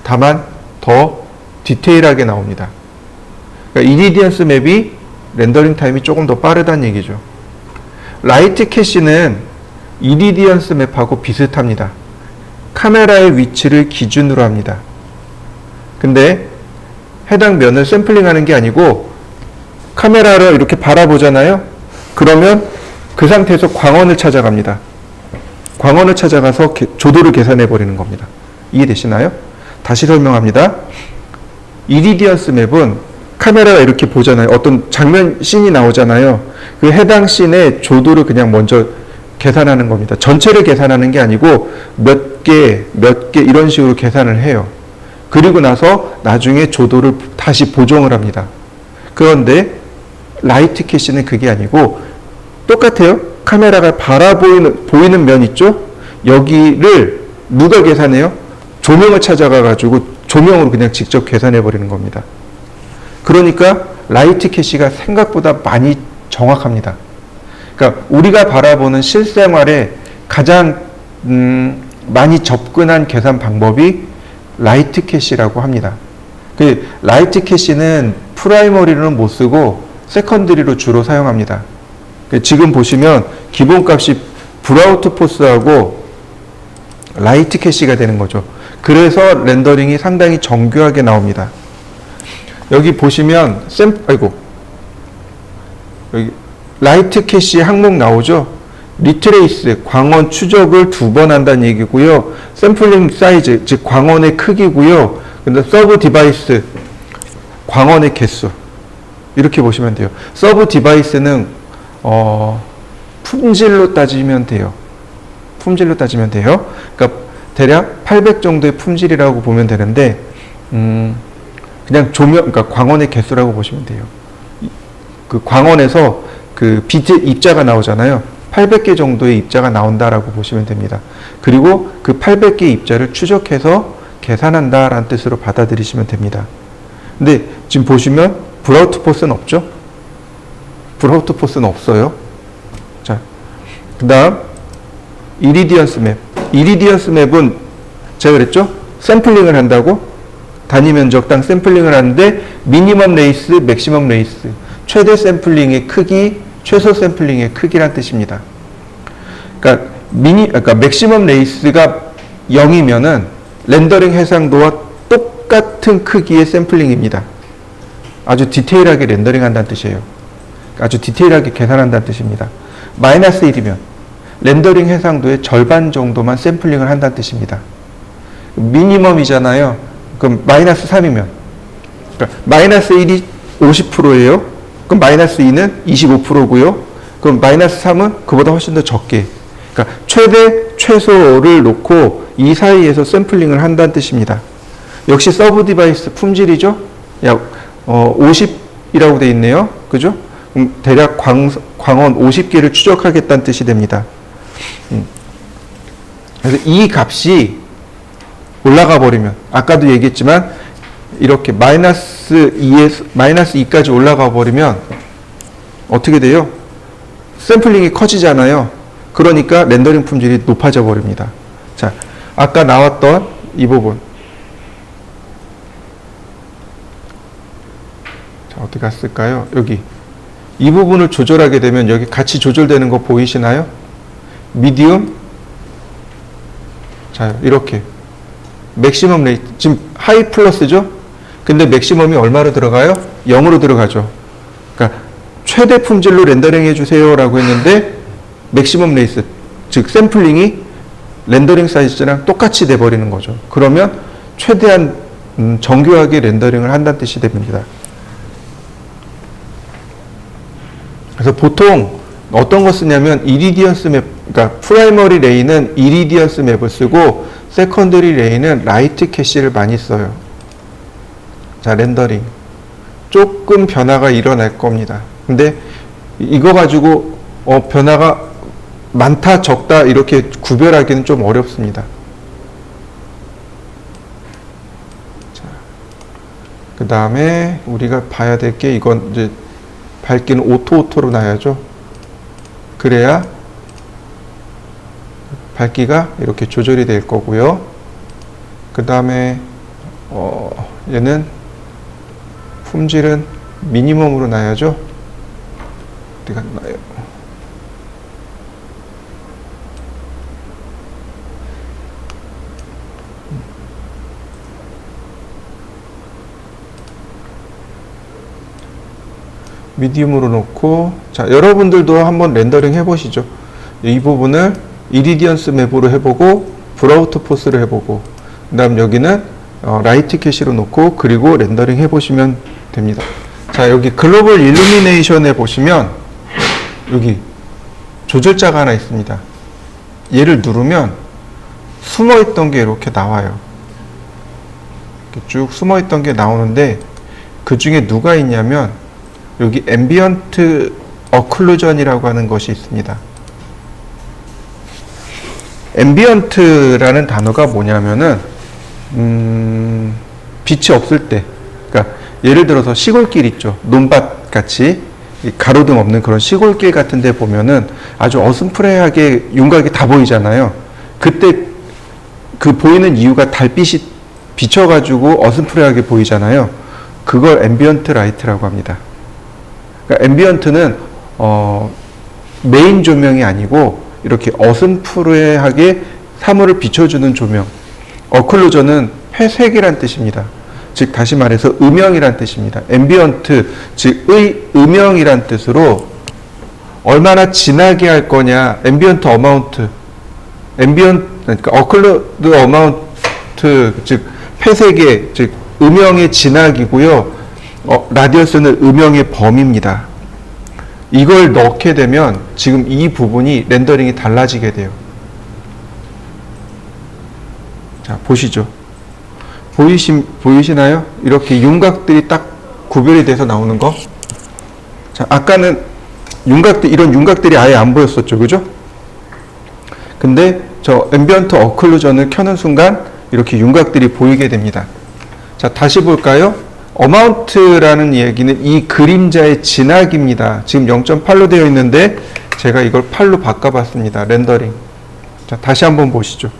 다만 더 디테일하게 나옵니다. 그러니까 이리디언스 맵이 렌더링 타임이 조금 더 빠르다는 얘기죠. 라이트 캐시는 이리디언스 맵하고 비슷합니다. 카메라의 위치를 기준으로 합니다. 근데 해당 면을 샘플링하는 게 아니고 카메라를 이렇게 바라보잖아요. 그러면 그 상태에서 광원을 찾아갑니다. 광원을 찾아가서 조도를 계산해 버리는 겁니다. 이해되시나요? 다시 설명합니다. 이리디언스 맵은 카메라가 이렇게 보잖아요. 어떤 장면 씬이 나오잖아요. 그 해당 씬의 조도를 그냥 먼저 계산하는 겁니다. 전체를 계산하는 게 아니고 몇 개 이런 식으로 계산을 해요. 그리고 나서 나중에 조도를 다시 보정을 합니다. 그런데 라이트 캐시는 그게 아니고 똑같아요. 카메라가 보이는 면 있죠? 여기를 누가 계산해요? 조명을 찾아가 가지고 조명으로 그냥 직접 계산해 버리는 겁니다. 그러니까 라이트 캐시가 생각보다 많이 정확합니다. 그러니까 우리가 바라보는 실생활에 가장 많이 접근한 계산 방법이 라이트 캐시라고 합니다. 그 라이트 캐시는 프라이머리로는 못 쓰고 세컨드리로 주로 사용합니다. 지금 보시면 기본값이 브라우트 포스하고 라이트 캐시가 되는 거죠. 그래서 렌더링이 상당히 정교하게 나옵니다. 여기 보시면 여기 라이트 캐시 항목 나오죠. 리트레이스, 광원 추적을 2번 한다는 얘기고요. 샘플링 사이즈, 즉 광원의 크기고요. 근데 서브 디바이스, 광원의 개수. 이렇게 보시면 돼요. 서브 디바이스는 품질로 따지면 돼요. 품질로 따지면 돼요. 그러니까 대략 800 정도의 품질이라고 보면 되는데 그냥 그러니까 광원의 개수라고 보시면 돼요. 그 광원에서 그 비트 입자가 나오잖아요. 800개 정도의 입자가 나온다라고 보시면 됩니다. 그리고 그 800개 입자를 추적해서 계산한다라는 뜻으로 받아들이시면 됩니다. 근데 지금 보시면 브라우트 포스는 없죠? 브라우트 포스는 없어요. 자, 그 다음 이리디언스 맵. 이리디언스 맵은 제가 그랬죠? 샘플링을 한다고? 단위 면적당 샘플링을 하는데 미니멈 레이스, 맥시멈 레이스. 최대 샘플링의 크기, 최소 샘플링의 크기란 뜻입니다. 그러니까 맥시멈 레이스가 0이면은 렌더링 해상도와 똑같은 크기의 샘플링입니다. 아주 디테일하게 렌더링 한다는 뜻이에요. 아주 디테일하게 계산한다는 뜻입니다. 마이너스 1이면 렌더링 해상도의 절반 정도만 샘플링을 한다는 뜻입니다. 미니멈이잖아요. 그럼 마이너스 3이면 그러니까 마이너스 1이 50%예요. 그럼 마이너스 2는 25%고요. 그럼 마이너스 3은 그보다 훨씬 더 적게. 그러니까 최대, 최소를 놓고 이 사이에서 샘플링을 한다는 뜻입니다. 역시 서브 디바이스 품질이죠. 약 50이라고 돼 있네요. 그죠? 그럼 대략 광원 50개를 추적하겠다는 뜻이 됩니다. 그래서 이 값이 올라가 버리면 아까도 얘기했지만 이렇게 마이너스 2까지 올라가 버리면 어떻게 돼요? 샘플링이 커지잖아요. 그러니까 렌더링 품질이 높아져 버립니다. 자, 아까 나왔던 이 부분. 자, 어디 갔을까요? 여기. 이 부분을 조절하게 되면 여기 같이 조절되는 거 보이시나요? 미디움. 자, 이렇게. 맥시멈 레이트. 지금 하이 플러스죠? 근데 맥시멈이 얼마로 들어가요? 0으로 들어가죠. 그러니까 최대 품질로 렌더링 해주세요 라고 했는데 맥시멈 레이스, 즉 샘플링이 렌더링 사이즈랑 똑같이 돼버리는 거죠. 그러면 최대한 정교하게 렌더링을 한다는 뜻이 됩니다. 그래서 보통 어떤 거 쓰냐면 이리디언스 맵, 그러니까 프라이머리 레이는 이리디언스 맵을 쓰고 세컨더리 레이는 라이트 캐시를 많이 써요. 자, 렌더링. 조금 변화가 일어날 겁니다. 근데 이거 가지고 변화가 많다, 적다 이렇게 구별하기는 좀 어렵습니다. 자, 그 다음에 우리가 봐야 될 게 이건 이제 밝기는 오토로 놔야죠. 그래야 밝기가 이렇게 조절이 될 거고요. 그 다음에 얘는 품질은 미니멈으로 놔야죠. 어디 갔나요? 미디움으로 놓고, 자, 여러분들도 한번 렌더링 해보시죠. 이 부분을 이리디언스 맵으로 해보고 브라우트 포스로 해보고, 그 다음 여기는 라이트 캐시로 놓고 그리고 렌더링 해보시면 됩니다. 자, 여기 글로벌 일루미네이션에 보시면 여기 조절자가 하나 있습니다. 얘를 누르면 숨어있던 게 이렇게 나와요. 이렇게 쭉 숨어있던 게 나오는데 그 중에 누가 있냐면 여기 앰비언트 어클루전이라고 하는 것이 있습니다. 앰비언트라는 단어가 뭐냐면은 빛이 없을 때, 그러니까 예를 들어서 시골길 있죠. 논밭 같이 가로등 없는 그런 시골길 같은 데 보면은 아주 어슴푸레하게 윤곽이 다 보이잖아요. 그때 그 보이는 이유가 달빛이 비춰가지고 어슴푸레하게 보이잖아요. 그걸 앰비언트 라이트라고 합니다. 그러니까 앰비언트는 메인 조명이 아니고 이렇게 어슴푸레하게 사물을 비춰주는 조명. 어클루전은 회색이란 뜻입니다. 즉 다시 말해서 음영이란 뜻입니다. 앰비언트, 즉 음영이란 뜻으로 얼마나 진하게 할 거냐. 앰비언트 어마운트, 그러니까 어클루드 어마운트, 즉 회색의, 즉 음영의 진하기고요. 라디어스는 음영의 범위입니다. 이걸 넣게 되면 지금 이 부분이 렌더링이 달라지게 돼요. 자, 보시죠. 보이시나요? 이렇게 윤곽들이 딱 구별이 돼서 나오는 거. 자, 아까는 이런 윤곽들이 아예 안 보였었죠. 그죠? 근데 저 앰비언트 어클루전을 켜는 순간 이렇게 윤곽들이 보이게 됩니다. 자, 다시 볼까요? 어마운트라는 얘기는 이 그림자의 진하기입니다. 지금 0.8로 되어 있는데 제가 이걸 8로 바꿔봤습니다. 렌더링. 자, 다시 한번 보시죠.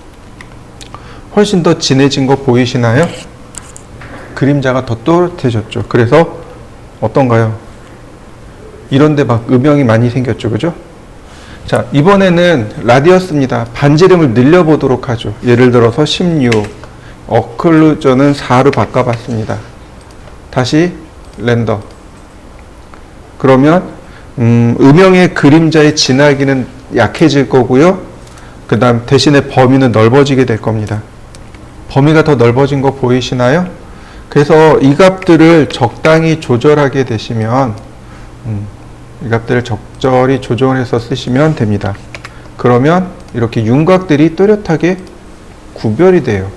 훨씬 더 진해진 거 보이시나요? 그림자가 더 또렷해졌죠. 그래서 어떤가요? 이런데 막 음영이 많이 생겼죠. 그죠? 자, 이번에는 라디어스입니다. 반지름을 늘려보도록 하죠. 예를 들어서 16, 어클루전은 4로 바꿔봤습니다. 다시 렌더. 그러면 음영의 그림자의 진하기는 약해질 거고요. 그 다음 대신에 범위는 넓어지게 될 겁니다. 범위가 더 넓어진 거 보이시나요? 그래서 이 값들을 적당히 조절하게 되시면 이 값들을 적절히 조정해서 쓰시면 됩니다. 그러면 이렇게 윤곽들이 또렷하게 구별이 돼요.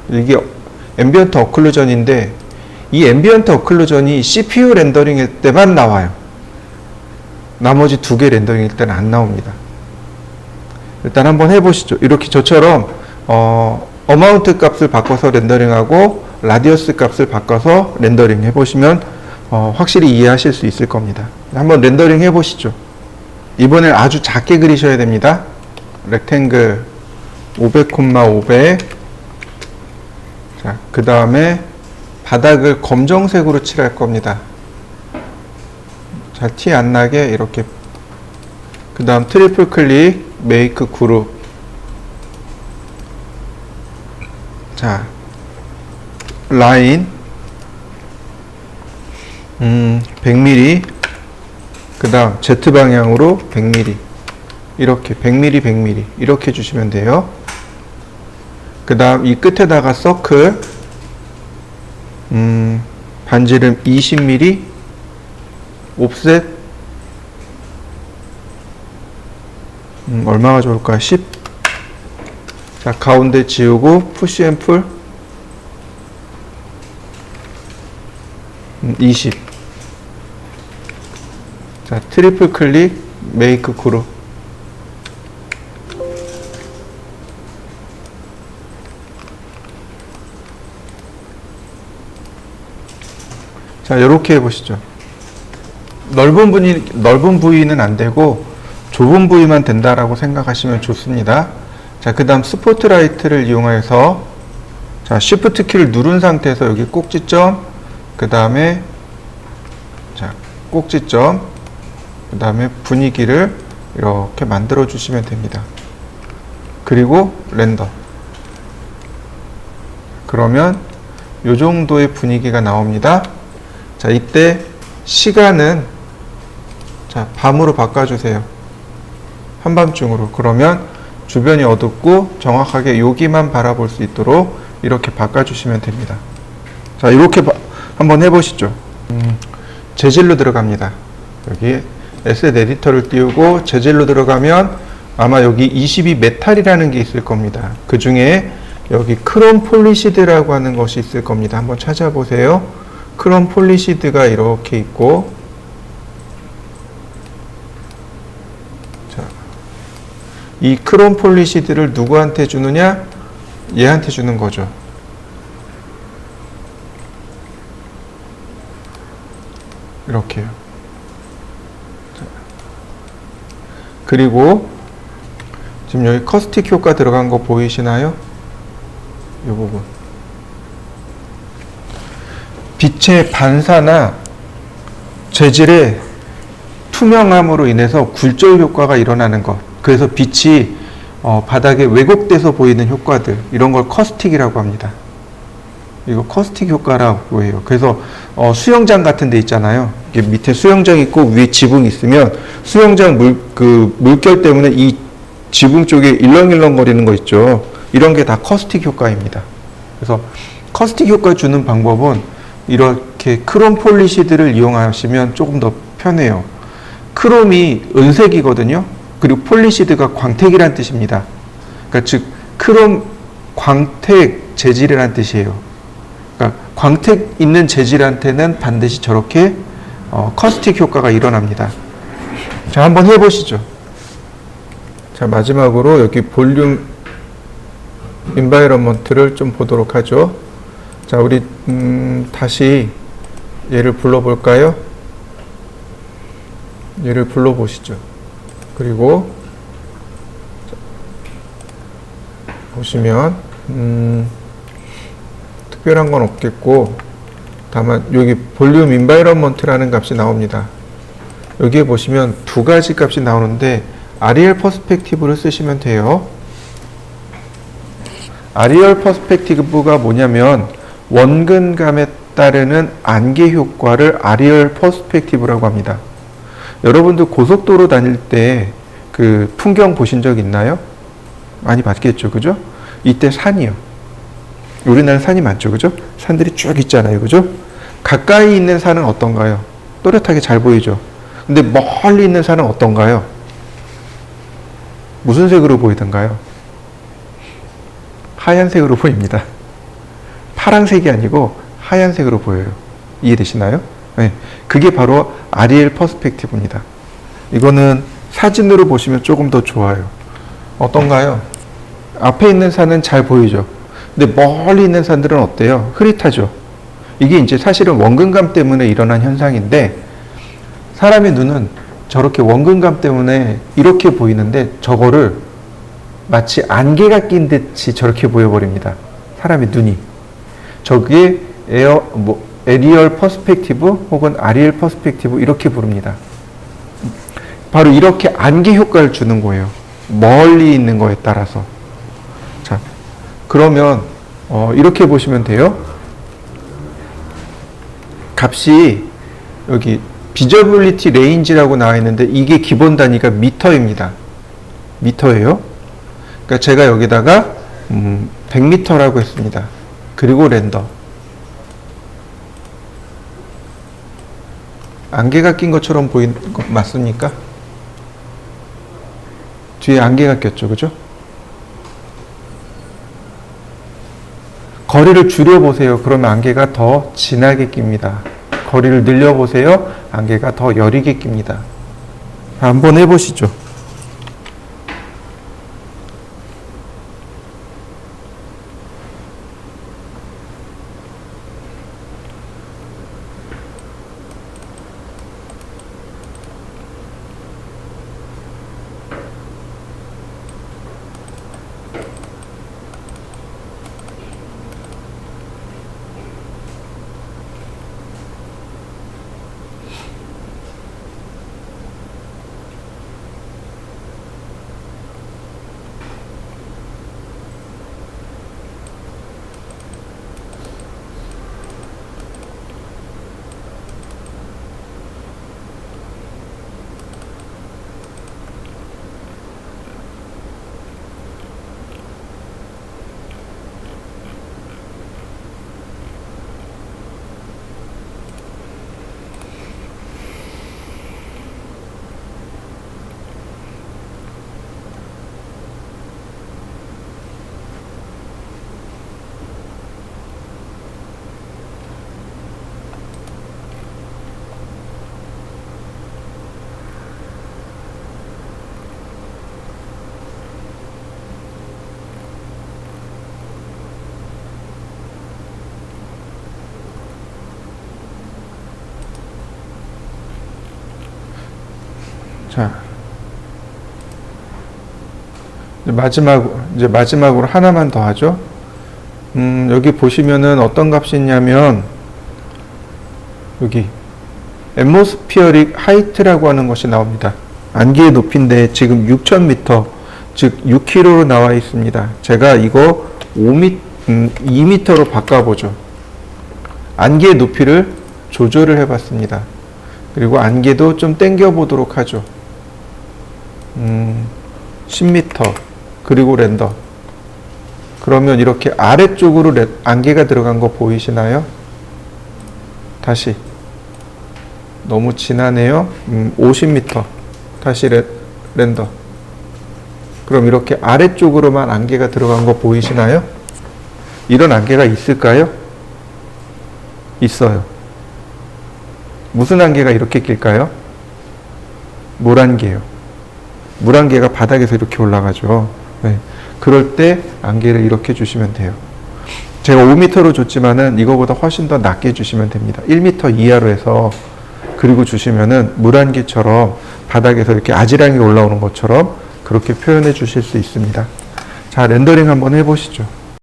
이게 앰비언트 어클루전인데 이 앰비언트 어클루전이 CPU 렌더링일 때만 나와요. 나머지 두 개 렌더링일 때는 안 나옵니다. 일단 한번 해보시죠. 이렇게 저처럼 어마운트 값을 바꿔서 렌더링하고 라디어스 값을 바꿔서 렌더링 해보시면 확실히 이해하실 수 있을 겁니다. 한번 렌더링 해보시죠. 이번엔 아주 작게 그리셔야 됩니다. 렉탱글 500,500. 자, 그 다음에 바닥을 검정색으로 칠할 겁니다. 자, 티 안 나게 이렇게. 그 다음 트리플 클릭, 메이크 그룹. 자, 라인 100mm. 그 다음 Z 방향으로 100mm. 이렇게 100mm 100mm 이렇게 주시면 돼요. 그 다음 이 끝에다가 서클 반지름 20mm 옵셋 얼마가 좋을까? 10. 자, 가운데 지우고 푸시 앤 풀 20. 자, 트리플 클릭 메이크 그룹. 자, 요렇게 해보시죠. 넓은 부위는 안 되고 좁은 부위만 된다라고 생각하시면 좋습니다. 자, 그 다음 스포트라이트를 이용해서 자, 쉬프트 키를 누른 상태에서 여기 꼭지점, 그 다음에 자, 꼭지점, 그 다음에 분위기를 이렇게 만들어 주시면 됩니다. 그리고 렌더. 그러면 요 정도의 분위기가 나옵니다. 자, 이때 시간은 자, 밤으로 바꿔주세요. 한밤중으로. 그러면 주변이 어둡고 정확하게 여기만 바라볼 수 있도록 이렇게 바꿔주시면 됩니다. 자, 이렇게 한번 해보시죠. 재질로 들어갑니다. 여기 에셋 에디터를 띄우고 재질로 들어가면 아마 여기 22 메탈이라는 게 있을 겁니다. 그 중에 여기 크롬 폴리시드라고 하는 것이 있을 겁니다. 한번 찾아보세요. 크롬 폴리시드가 이렇게 있고, 자, 이 크롬 폴리시드를 누구한테 주느냐? 얘한테 주는 거죠. 이렇게요. 자, 그리고 지금 여기 커스틱 효과 들어간 거 보이시나요? 이 부분. 빛의 반사나 재질의 투명함으로 인해서 굴절 효과가 일어나는 것. 그래서 빛이 바닥에 왜곡돼서 보이는 효과들, 이런 걸 커스틱이라고 합니다. 이거 커스틱 효과라고 해요. 그래서 수영장 같은 데 있잖아요. 이게 밑에 수영장 있고 위에 지붕 있으면 수영장 물결 때문에 이 지붕 쪽에 일렁일렁 거리는 거 있죠. 이런 게 다 커스틱 효과입니다. 그래서 커스틱 효과 주는 방법은 이렇게 크롬 폴리시드를 이용하시면 조금 더 편해요. 크롬이 은색이거든요. 그리고 폴리시드가 광택이란 뜻입니다. 그러니까 즉 크롬 광택 재질이란 뜻이에요. 그러니까 광택 있는 재질한테는 반드시 저렇게 커스틱 효과가 일어납니다. 자, 한번 해보시죠. 자, 마지막으로 여기 볼륨 인바이러먼트를 좀 보도록 하죠. 자, 우리 다시 얘를 불러볼까요? 얘를 불러보시죠. 그리고 보시면 특별한 건 없겠고, 다만 여기 볼륨 인바이러먼트라는 값이 나옵니다. 여기에 보시면 두 가지 값이 나오는데 아리얼 퍼스펙티브를 쓰시면 돼요. 아리얼 퍼스펙티브가 뭐냐면 원근감에 따르는 안개 효과를 아리얼 퍼스펙티브라고 합니다. 여러분들 고속도로 다닐 때 그 풍경 보신 적 있나요? 많이 봤겠죠, 그죠? 이때 산이요. 우리나라는 산이 많죠, 그죠? 산들이 쭉 있잖아요, 그죠? 가까이 있는 산은 어떤가요? 또렷하게 잘 보이죠? 근데 멀리 있는 산은 어떤가요? 무슨 색으로 보이던가요? 하얀색으로 보입니다. 파란색이 아니고 하얀색으로 보여요. 이해되시나요? 네. 그게 바로 아리엘 퍼스펙티브입니다. 이거는 사진으로 보시면 조금 더 좋아요. 어떤가요? 앞에 있는 산은 잘 보이죠? 근데 멀리 있는 산들은 어때요? 흐릿하죠? 이게 이제 사실은 원근감 때문에 일어난 현상인데, 사람의 눈은 저렇게 원근감 때문에 이렇게 보이는데 저거를 마치 안개가 낀 듯이 저렇게 보여버립니다. 사람의 눈이. 저게 에리얼 퍼스펙티브 혹은 아리엘 퍼스펙티브 이렇게 부릅니다. 바로 이렇게 안개 효과를 주는 거예요. 멀리 있는 거에 따라서. 자, 그러면 이렇게 보시면 돼요. 값이 여기 비저빌리티 레인지라고 나와 있는데 이게 기본 단위가 미터입니다. 미터예요. 그러니까 제가 여기다가 100m라고 했습니다. 그리고 렌더. 안개가 낀 것처럼 보이는 거 맞습니까? 뒤에 안개가 꼈죠, 그죠? 거리를 줄여보세요. 그러면 안개가 더 진하게 낍니다. 거리를 늘려보세요. 안개가 더 여리게 낍니다. 한번 해보시죠. 자, 이제 마지막으로 하나만 더 하죠. 여기 보시면은 어떤 값이 있냐면, 여기, atmospheric height라고 하는 것이 나옵니다. 안개의 높이인데 지금 6,000m, 즉 6km로 나와 있습니다. 제가 이거 2m로 바꿔보죠. 안개의 높이를 조절을 해봤습니다. 그리고 안개도 좀 당겨 보도록 하죠. 10m, 그리고 렌더. 그러면 이렇게 아래쪽으로 안개가 들어간 거 보이시나요? 다시. 너무 진하네요. 50m. 다시 렌더. 그럼 이렇게 아래쪽으로만 안개가 들어간 거 보이시나요? 이런 안개가 있을까요? 있어요. 무슨 안개가 이렇게 길까요? 물안개요. 물안개가 바닥에서 이렇게 올라가죠. 네. 그럴 때 안개를 이렇게 주시면 돼요. 제가 5m로 줬지만은 이거보다 훨씬 더 낮게 주시면 됩니다. 1m 이하로 해서 그리고 주시면은 물안개처럼 바닥에서 이렇게 아지랑이 올라오는 것처럼 그렇게 표현해 주실 수 있습니다. 자, 렌더링 한번 해보시죠.